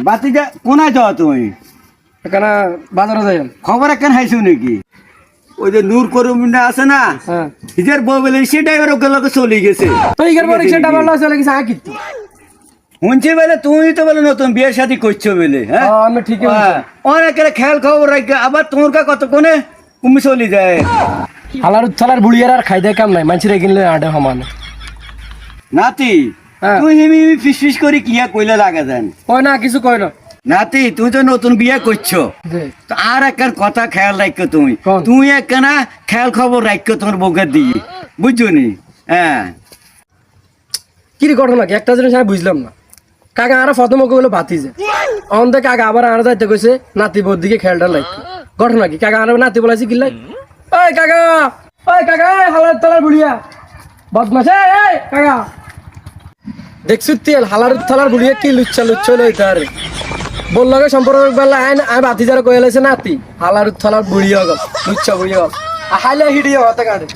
বাতিজা কোনায় যাও তুমি? এখানে বাজারে যাই। খবর একখান হাইছো নাকি? ওই যে নূর করিমটা আছে না, হ্যাঁ হিজের বউ বলে সে ড্রাইভার ওকে লোকে চলে গেছে। তো ইগের পরে সেটা বললো চলে গেছে আ কিত্তু শুনছি বলে তুমি তো বলে নতুন বিয়ের সাথে করছো বলে। হ্যাঁ আমি ঠিকই অনেকের খেয়াল খবর রাখে, আবার তোমার কা কতক্ষণে তুমি চলে যায়। হালার থালার বুড়িয়ার আর খাই দেয় কাম নাই, মানুষের কিনলে আডে সমান নাতি হ্যাঁ। তুই হিমি ফিস ফিস করে কিয়া কইলে লাগা যান। কয় না কিছু কয় না। নাতি তুমি তো নতুন বিয়ে করছো, তো আর একখান কথা খেয়াল রাখো তুমি। কোন? তুমি একখানা খেয়াল খবর রাখো তোমার বউকের দিকে, বুঝছো নি? হ্যাঁ কি ঘটনা কি একটা জিনিস আমি বুঝলাম না। কাকা আর প্রথম ওকে বলে বাতি যে অন্তে কাকা আবার আর যাইতে কইছে নাতি বোর দিকে খেয়ালটা লাগবে। ঘটনা কি কাকা আর নাতি বলাইছি কি লাই ওই কাকা হালার থালার বুড়িয়া বদমাশ এই কাকা দেখছু তেল হালার থালার বুড়িয়া কি লুচ্চা লইতে আরে বললো সম্পর্ক বেলা আইন আমি বাতি যারা কয়ে লাইছে নাতি হালার থালার বুড়িয়া গল লুচ্চা বুড়িয়া গল হাইলে হিড়িয়া হতে কাটে